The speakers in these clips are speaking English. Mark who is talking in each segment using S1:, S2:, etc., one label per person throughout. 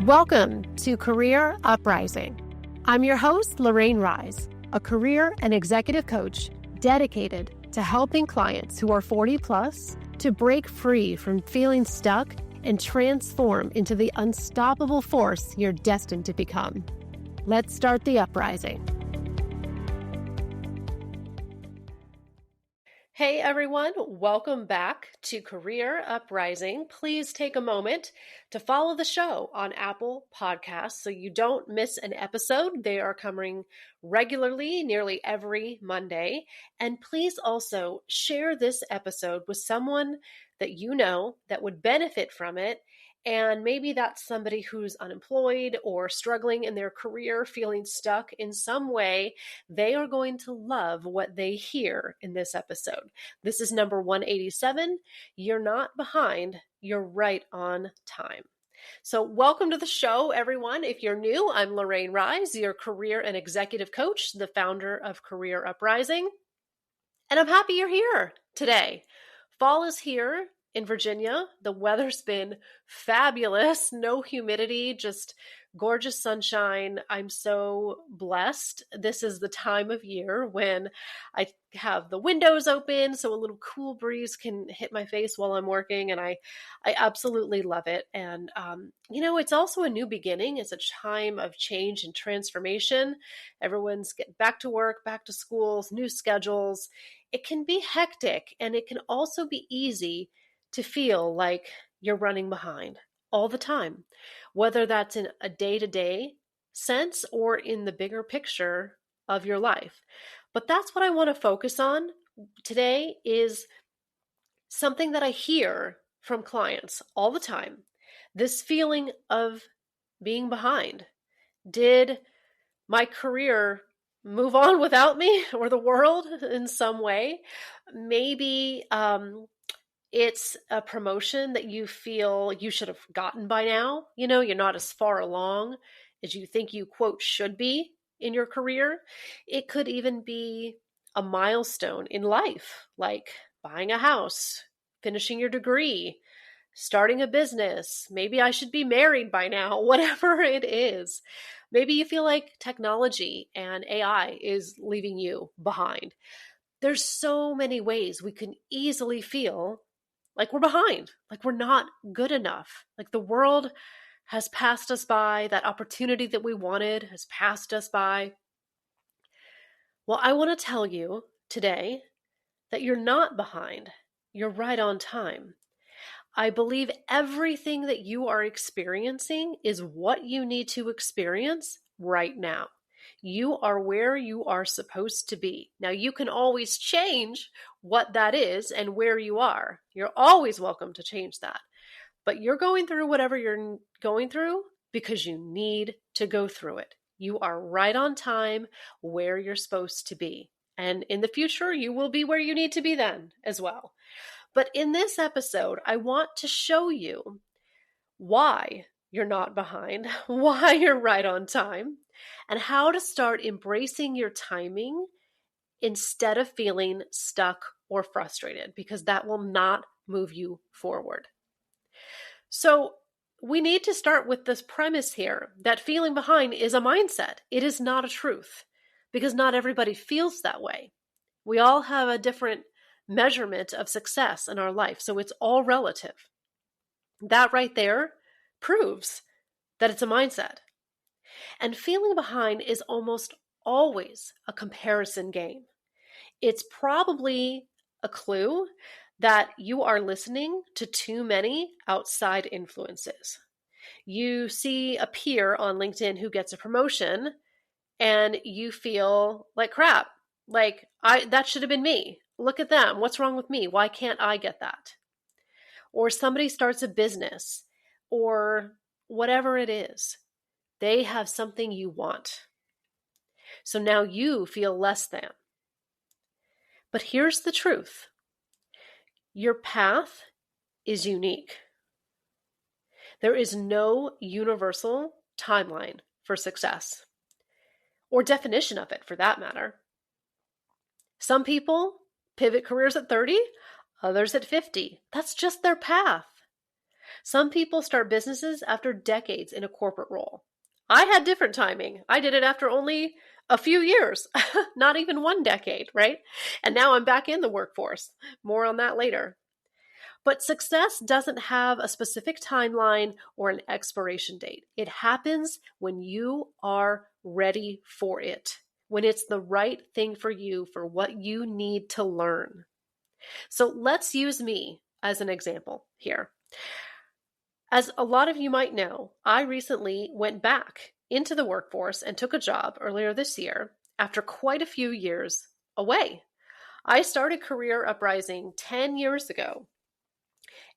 S1: Welcome to Career Uprising. I'm your host, Lorraine Rise, a career and executive coach dedicated to helping clients who are 40 plus to break free from feeling stuck and transform into the unstoppable force you're destined to become. Let's start the uprising. Hey everyone, welcome back to Career Uprising. Please take a moment to follow the show on Apple Podcasts so you don't miss an episode. They are coming regularly, nearly every Monday. And please also share this episode with someone that you know that would benefit from it. And maybe that's somebody who's unemployed or struggling in their career, feeling stuck in some way. They are going to love what they hear in this episode. This is number 187. You're not behind, you're right on time. So welcome to the show, everyone. If you're new, I'm Lorraine Rise, your career and executive coach, the founder of Career Uprising. And I'm happy you're here today. Fall is here in Virginia. The weather's been fabulous. No humidity, just gorgeous sunshine. I'm so blessed. This is the time of year when I have the windows open so a little cool breeze can hit my face while I'm working, and I absolutely love it. And it's also a new beginning. It's a time of change and transformation. Everyone's getting back to work, back to schools, new schedules. It can be hectic, and it can also be easy to feel like you're running behind all the time, whether that's in a day-to-day sense or in the bigger picture of your life. But that's what I want to focus on today, is something that I hear from clients all the time. This feeling of being behind. Did my career move on without me, or the world in some way? Maybe it's a promotion that you feel you should have gotten by now. You're not as far along as you think you, quote, should be in your career. It could even be a milestone in life, like buying a house, finishing your degree, starting a business. Maybe I should be married by now, whatever it is. Maybe you feel like technology and AI is leaving you behind. There's so many ways we can easily feel like we're behind, like we're not good enough, like the world has passed us by, that opportunity that we wanted has passed us by. Well, I want to tell you today that you're not behind, you're right on time. I believe everything that you are experiencing is what you need to experience right now. You are where you are supposed to be. Now, you can always change what that is and where you are. You're always welcome to change that. But you're going through whatever you're going through because you need to go through it. You are right on time where you're supposed to be. And in the future, you will be where you need to be then as well. But in this episode, I want to show you why you're not behind, why you're right on time, and how to start embracing your timing instead of feeling stuck or frustrated, because that will not move you forward. So we need to start with this premise here that feeling behind is a mindset. It is not a truth, because not everybody feels that way. We all have a different measurement of success in our life, so it's all relative. That right there proves that it's a mindset. And feeling behind is almost always a comparison game. It's probably a clue that you are listening to too many outside influences. You see a peer on LinkedIn who gets a promotion and you feel like crap. Like, that should have been me. Look at them. What's wrong with me? Why can't I get that? Or somebody starts a business or whatever it is. They have something you want. So now you feel less than. But here's the truth. Your path is unique. There is no universal timeline for success, or definition of it for that matter. Some people pivot careers at 30, others at 50. That's just their path. Some people start businesses after decades in a corporate role. I had different timing. I did it after only a few years, not even 1 decade, right? And now I'm back in the workforce. More on that later. But success doesn't have a specific timeline or an expiration date. It happens when you are ready for it, when it's the right thing for you, for what you need to learn. So let's use me as an example here. As a lot of you might know, I recently went back into the workforce and took a job earlier this year after quite a few years away. I started Career Uprising 10 years ago,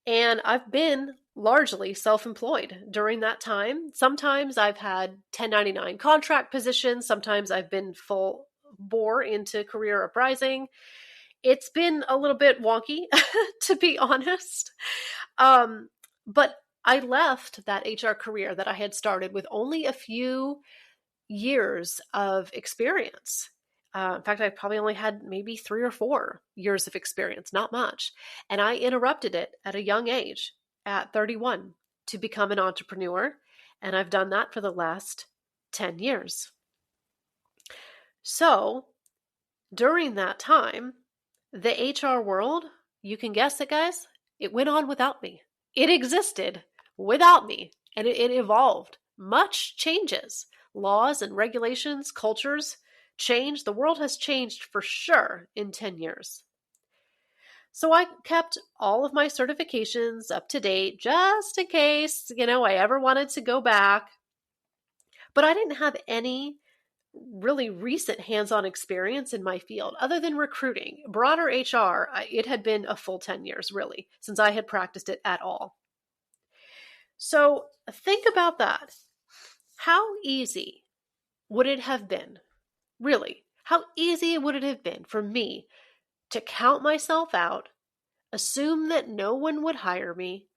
S1: and I've been largely self-employed during that time. Sometimes I've had 1099 contract positions, sometimes I've been full bore into Career Uprising. It's been a little bit wonky, to be honest. But I left that HR career that I had started with only a few years of experience. In fact, I probably only had maybe 3 or 4 years of experience, not much. And I interrupted it at a young age, at 31, to become an entrepreneur. And I've done that for the last 10 years. So during that time, the HR world, you can guess it, guys, it went on without me. It existed without me, and it evolved. Much changes. Laws and regulations, cultures change. The world has changed for sure in 10 years. So I kept all of my certifications up to date just in case, I ever wanted to go back. But I didn't have any really recent hands-on experience in my field other than recruiting. Broader HR, it had been a full 10 years really since I had practiced it at all. So think about that. How easy would it have been, really? How easy would it have been for me to count myself out, assume that no one would hire me,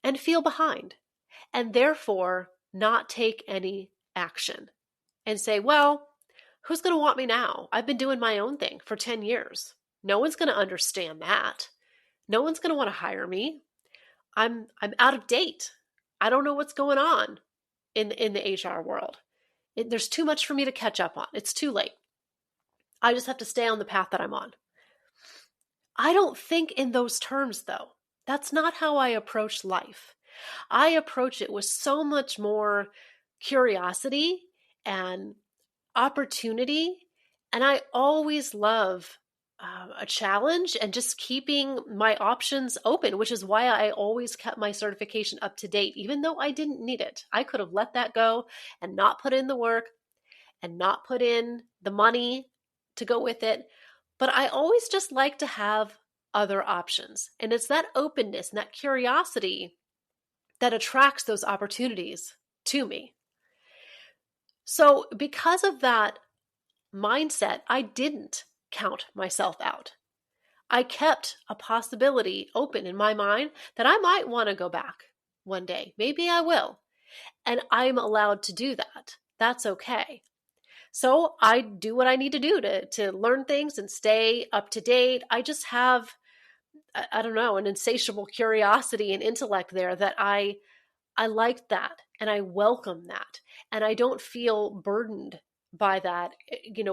S1: and feel behind, and therefore not take any action and say, well, who's going to want me now? I've been doing my own thing for 10 years. No one's going to understand that. No one's going to want to hire me. I'm out of date. I don't know what's going on in the HR world. There's too much for me to catch up on. It's too late. I just have to stay on the path that I'm on. I don't think in those terms, though. That's not how I approach life. I approach it with so much more curiosity and opportunity. And I always love a challenge and just keeping my options open, which is why I always kept my certification up to date, even though I didn't need it. I could have let that go and not put in the work and not put in the money to go with it. But I always just like to have other options. And it's that openness and that curiosity that attracts those opportunities to me. So because of that mindset, I didn't count myself out. I kept a possibility open in my mind that I might want to go back one day. Maybe I will. And I'm allowed to do that. That's okay. So I do what I need to do to learn things and stay up to date. I just have, I don't know, an insatiable curiosity and intellect there that I like that and I welcome that. And I don't feel burdened by that,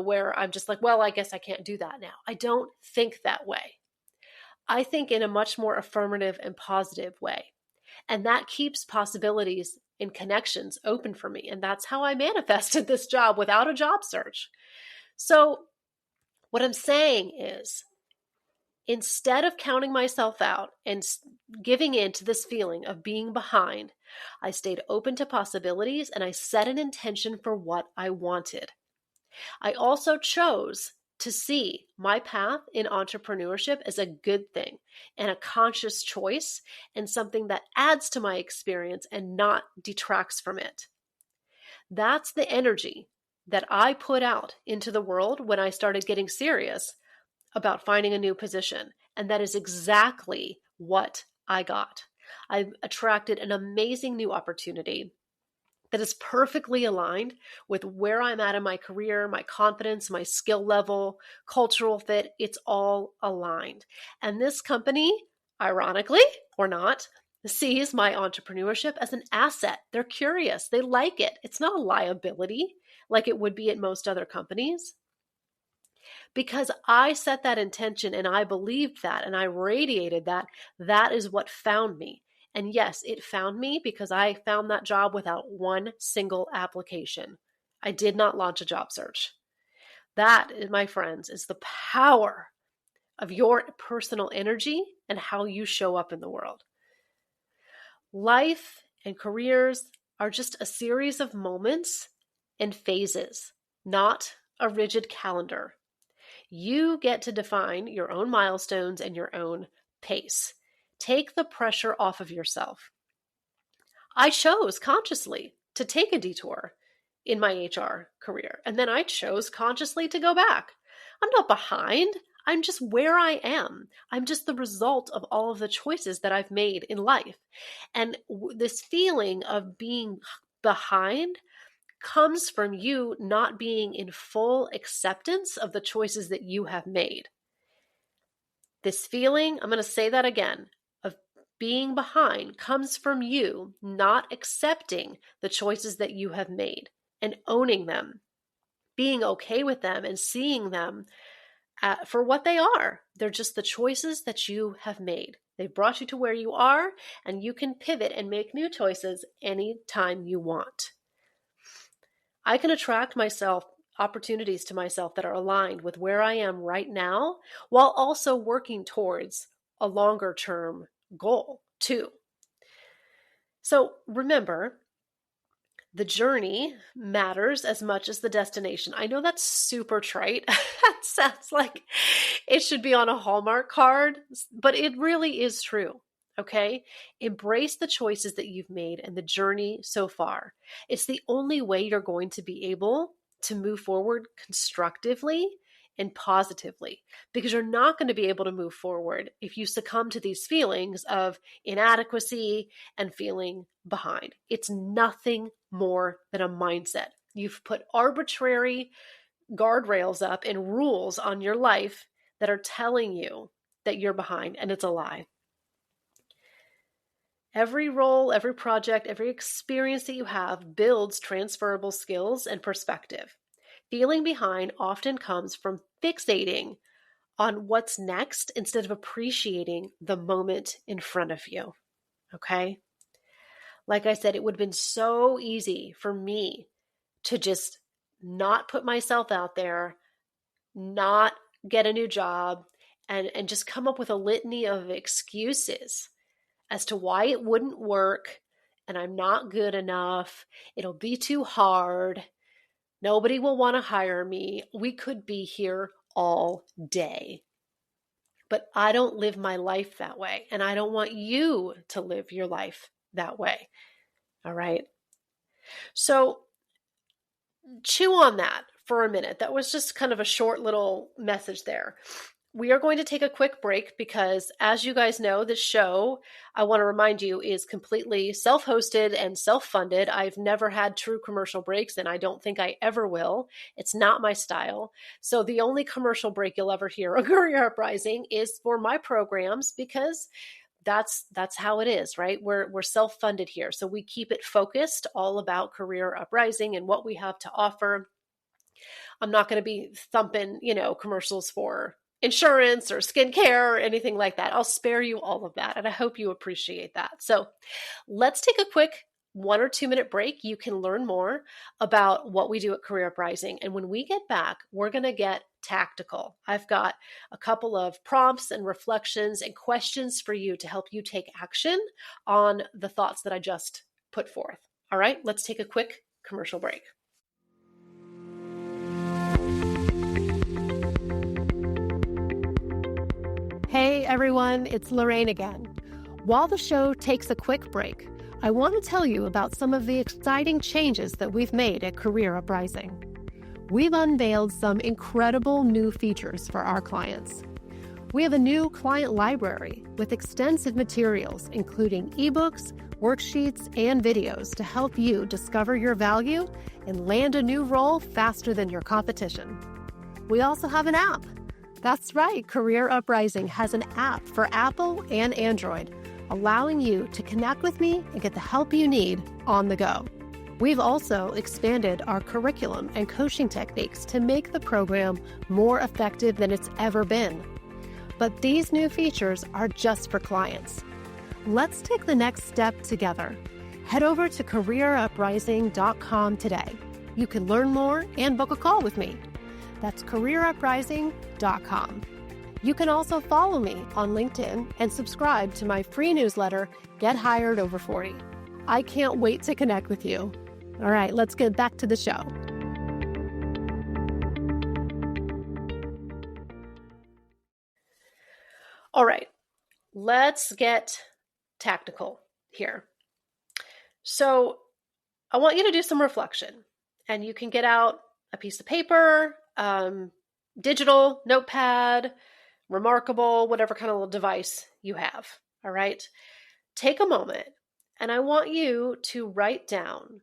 S1: where I'm just like, well, I guess I can't do that now. I don't think that way. I think in a much more affirmative and positive way. And that keeps possibilities and connections open for me. And that's how I manifested this job without a job search. So what I'm saying is, instead of counting myself out and giving in to this feeling of being behind, I stayed open to possibilities and I set an intention for what I wanted. I also chose to see my path in entrepreneurship as a good thing and a conscious choice and something that adds to my experience and not detracts from it. That's the energy that I put out into the world when I started getting serious about finding a new position. And that is exactly what I got. I attracted an amazing new opportunity that is perfectly aligned with where I'm at in my career, my confidence, my skill level, cultural fit. It's all aligned. And this company, ironically or not, sees my entrepreneurship as an asset. They're curious. They like it. It's not a liability like it would be at most other companies. Because I set that intention and I believed that and I radiated that, that is what found me. And yes, it found me because I found that job without one single application. I did not launch a job search. That, my friends, is the power of your personal energy and how you show up in the world. Life and careers are just a series of moments and phases, not a rigid calendar. You get to define your own milestones and your own pace. Take the pressure off of yourself. I chose consciously to take a detour in my HR career, and then I chose consciously to go back. I'm not behind. I'm just where I am. I'm just the result of all of the choices that I've made in life. And this feeling of being behind comes from you not being in full acceptance of the choices that you have made. This feeling, I'm going to say that again, of being behind comes from you not accepting the choices that you have made and owning them, being okay with them and seeing them for what they are. They're just the choices that you have made. They've brought you to where you are, and you can pivot and make new choices anytime you want. I can attract myself opportunities to myself that are aligned with where I am right now, while also working towards a longer term goal too. So remember, the journey matters as much as the destination. I know that's super trite. That sounds like it should be on a Hallmark card, but it really is true. Okay? Embrace the choices that you've made and the journey so far. It's the only way you're going to be able to move forward constructively and positively, because you're not going to be able to move forward if you succumb to these feelings of inadequacy and feeling behind. It's nothing more than a mindset. You've put arbitrary guardrails up and rules on your life that are telling you that you're behind, and it's a lie. Every role, every project, every experience that you have builds transferable skills and perspective. Feeling behind often comes from fixating on what's next instead of appreciating the moment in front of you. Okay? Like I said, it would have been so easy for me to just not put myself out there, not get a new job, and just come up with a litany of excuses as to why it wouldn't work, and I'm not good enough, it'll be too hard, nobody will want to hire me. We could be here all day. But I don't live my life that way, and I don't want you to live your life that way. All right? So chew on that for a minute. That was just kind of a short little message there. We are going to take a quick break because, as you guys know, this show, I want to remind you, is completely self-hosted and self-funded. I've never had true commercial breaks, and I don't think I ever will. It's not my style. So the only commercial break you'll ever hear on Career Uprising is for my programs, because that's how it is, right? We're self-funded here. So we keep it focused all about Career Uprising and what we have to offer. I'm not going to be thumping, commercials for insurance or skincare or anything like that. I'll spare you all of that, and I hope you appreciate that. So let's take a quick 1 or 2 minute break. You can learn more about what we do at Career Uprising. And when we get back, we're going to get tactical. I've got a couple of prompts and reflections and questions for you to help you take action on the thoughts that I just put forth. All right, let's take a quick commercial break. Hey everyone, it's Lorraine again. While the show takes a quick break, I want to tell you about some of the exciting changes that we've made at Career Uprising. We've unveiled some incredible new features for our clients. We have a new client library with extensive materials, including ebooks, worksheets, and videos to help you discover your value and land a new role faster than your competition. We also have an app. That's right, Career Uprising has an app for Apple and Android, allowing you to connect with me and get the help you need on the go. We've also expanded our curriculum and coaching techniques to make the program more effective than it's ever been. But these new features are just for clients. Let's take the next step together. Head over to careeruprising.com today. You can learn more and book a call with me. That's careeruprising.com. You can also follow me on LinkedIn and subscribe to my free newsletter, Get Hired Over 40. I can't wait to connect with you. All right, let's get back to the show. All right, let's get tactical here. So I want you to do some reflection, and you can get out a piece of paper, digital, notepad, Remarkable, whatever kind of little device you have. All right. Take a moment, and I want you to write down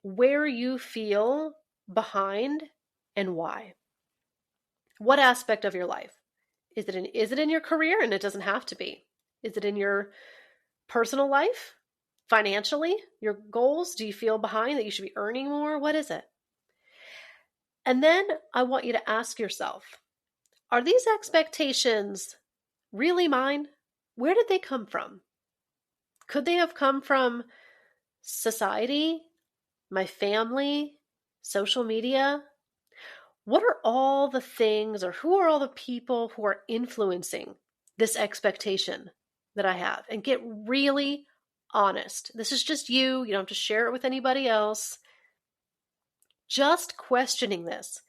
S1: where you feel behind and why. What aspect of your life? Is it in your career? And it doesn't have to be. Is it in your personal life? Financially? Your goals? Do you feel behind, that you should be earning more? What is it? And then I want you to ask yourself, are these expectations really mine? Where did they come from? Could they have come from society, my family, social media? What are all the things, or who are all the people who are influencing this expectation that I have? And get really honest. This is just you. You don't have to share it with anybody else. Just questioning this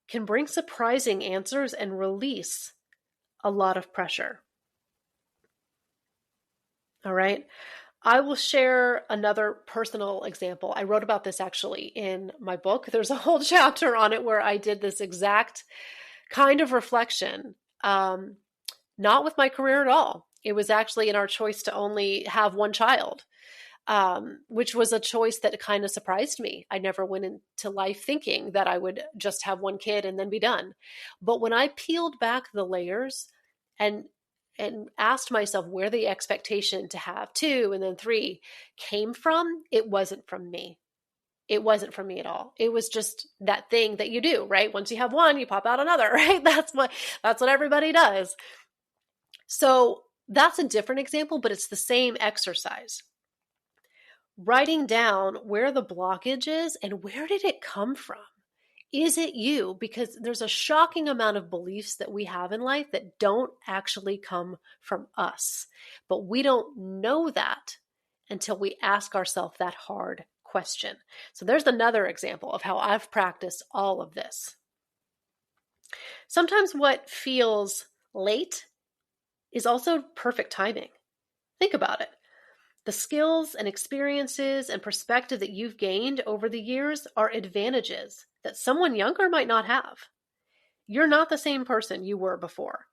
S1: can bring surprising answers and release a lot of pressure. All right. I will share another personal example. I wrote about this actually in my book. There's a whole chapter on it where I did this exact kind of reflection, not with my career at all. It was actually in our choice to only have one child, which was a choice that kind of surprised me. I never went into life thinking that I would just have one kid and then be done. But when I peeled back the layers and asked myself where the expectation to have 2 and then 3 came from, it wasn't from me. It wasn't from me at all. It was just that thing that you do, right? Once you have one, you pop out another, right? That's what everybody does. So that's a different example, but it's the same exercise. Writing down where the blockage is and where did it come from? Is it you? Because there's a shocking amount of beliefs that we have in life that don't actually come from us. But we don't know that until we ask ourselves that hard question. So there's another example of how I've practiced all of this. Sometimes what feels late is also perfect timing. Think about it. The skills and experiences and perspective that you've gained over the years are advantages that someone younger might not have. You're not the same person you were before.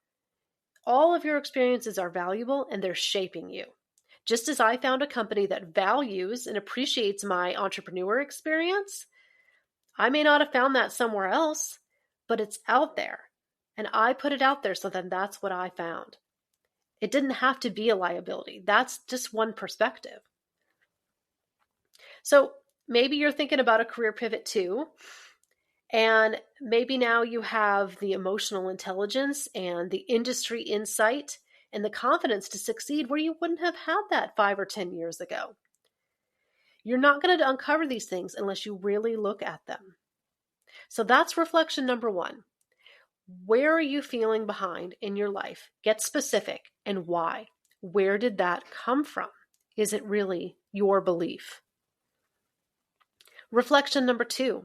S1: All of your experiences are valuable and they're shaping you. Just as I found a company that values and appreciates my entrepreneur experience, I may not have found that somewhere else, but it's out there. And I put it out there, so then that's what I found. It didn't have to be a liability. That's just one perspective. So maybe you're thinking about a career pivot too. And maybe now you have the emotional intelligence and the industry insight and the confidence to succeed where you wouldn't have had that 5 or 10 years ago. You're not going to uncover these things unless you really look at them. So that's reflection number 1. Where are you feeling behind in your life? Get specific, and why. Where did that come from? Is it really your belief? Reflection number 2.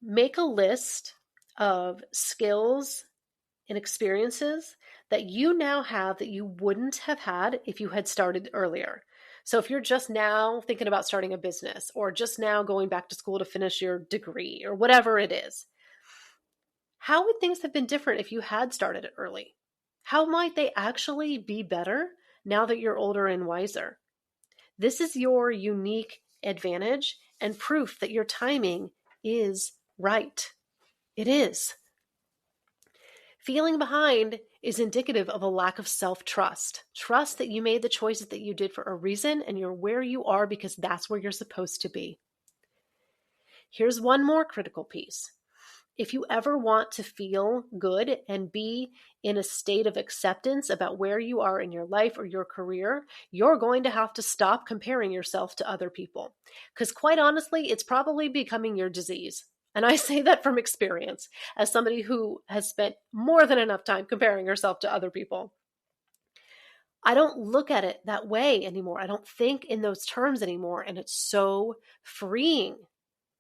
S1: Make a list of skills and experiences that you now have that you wouldn't have had if you had started earlier. So if you're just now thinking about starting a business, or just now going back to school to finish your degree, or whatever it is, how would things have been different if you had started it early? How might they actually be better now that you're older and wiser? This is your unique advantage and proof that your timing is right. It is. Feeling behind is indicative of a lack of self-trust. Trust that you made the choices that you did for a reason and you're where you are because that's where you're supposed to be. Here's one more critical piece. If you ever want to feel good and be in a state of acceptance about where you are in your life or your career, you're going to have to stop comparing yourself to other people. Because quite honestly, it's probably becoming your disease. And I say that from experience as somebody who has spent more than enough time comparing herself to other people. I don't look at it that way anymore. I don't think in those terms anymore. And it's so freeing.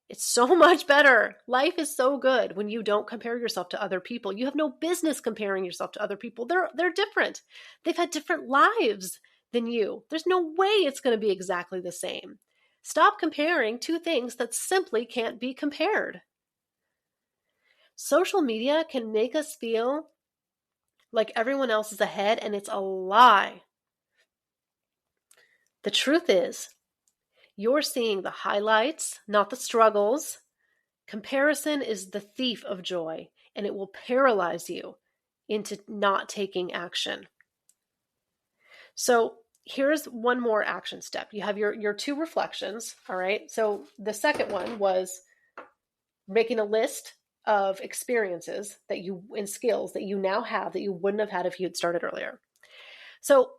S1: It's so much better. Life is so good when you don't compare yourself to other people. You have no business comparing yourself to other people. They're different. They've had different lives than you. There's no way it's going to be exactly the same. Stop comparing two things that simply can't be compared. Social media can make us feel like everyone else is ahead, and it's a lie. The truth is, you're seeing the highlights, not the struggles. Comparison is the thief of joy, and it will paralyze you into not taking action. So here's one more action step. You have your two reflections, all right? So the second one was making a list of experiences that you and skills that you now have that you wouldn't have had if you had started earlier. So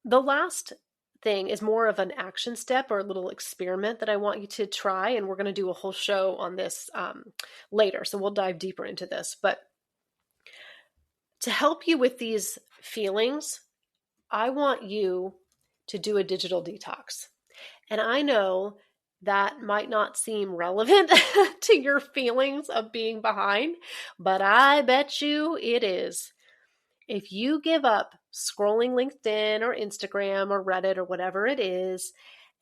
S1: the last thing is more of an action step or a little experiment that I want you to try. And we're going to do a whole show on this later. So we'll dive deeper into this. But to help you with these feelings, I want you to do a digital detox. And I know that might not seem relevant to your feelings of being behind, but I bet you it is. If you give up scrolling LinkedIn or Instagram or Reddit or whatever it is,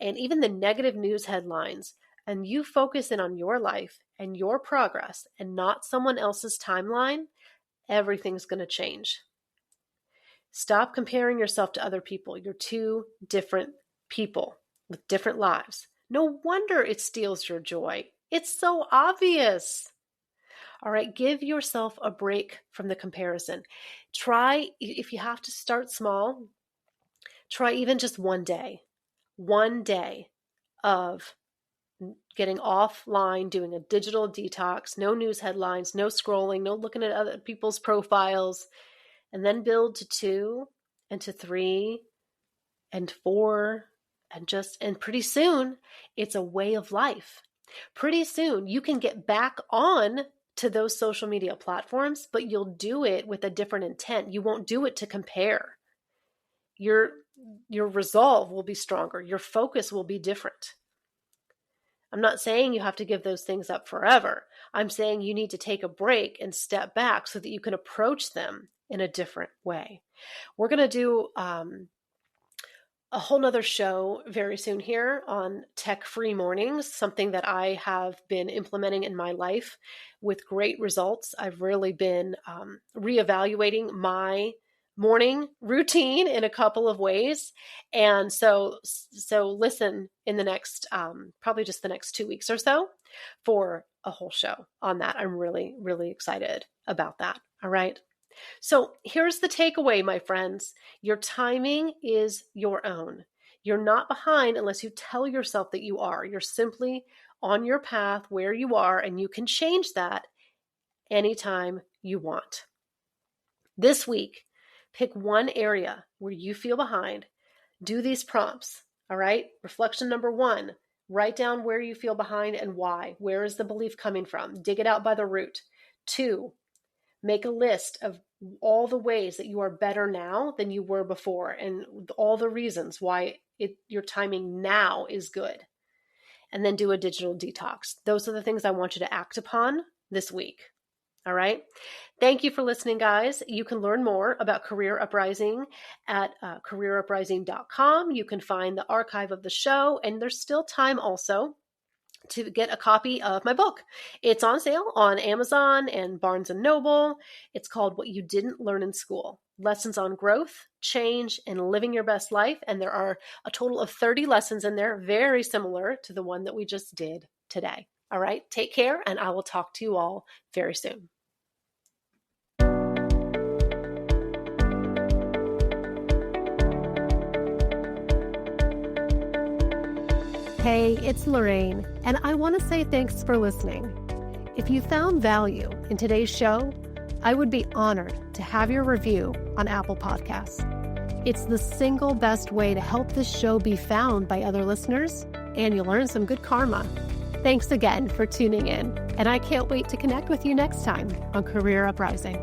S1: and even the negative news headlines, and you focus in on your life and your progress and not someone else's timeline, everything's going to change. Stop comparing yourself to other people. You're two different people with different lives. No wonder it steals your joy. It's so obvious. All right, give yourself a break from the comparison. Try, if you have to start small, try even just one day of getting offline, doing a digital detox, no news headlines, no scrolling, no looking at other people's profiles, and then build to 2 and to 3 and 4 and pretty soon it's a way of life. Pretty soon you can get back on to those social media platforms, but you'll do it with a different intent. You won't do it to compare. Your resolve will be stronger. Your focus will be different. I'm not saying you have to give those things up forever. I'm saying you need to take a break and step back so that you can approach them in a different way. We're going to do a whole nother show very soon here on tech-free mornings, something that I have been implementing in my life with great results. I've really been reevaluating my morning routine in a couple of ways. And so listen in the next, probably just the next 2 weeks or so for a whole show on that. I'm really, really excited about that. All right. So here's the takeaway, my friends. Your timing is your own. You're not behind unless you tell yourself that you are. You're simply on your path where you are, and you can change that anytime you want. This week, pick one area where you feel behind. Do these prompts, all right? Reflection number 1, write down where you feel behind and why. Where is the belief coming from? Dig it out by the root. 2, make a list of all the ways that you are better now than you were before and all the reasons why your timing now is good. And then do a digital detox. Those are the things I want you to act upon this week. All right. Thank you for listening, guys. You can learn more about Career Uprising at careeruprising.com. You can find the archive of the show, and there's still time also to get a copy of my book. It's on sale on Amazon and Barnes & Noble. It's called What You Didn't Learn in School: Lessons on Growth, Change, and Living Your Best Life. And there are a total of 30 lessons in there, very similar to the one that we just did today. All right, take care, and I will talk to you all very soon. Hey, it's Lorraine, and I want to say thanks for listening. If you found value in today's show, I would be honored to have your review on Apple Podcasts. It's the single best way to help this show be found by other listeners, and you'll earn some good karma. Thanks again for tuning in, and I can't wait to connect with you next time on Career Uprising.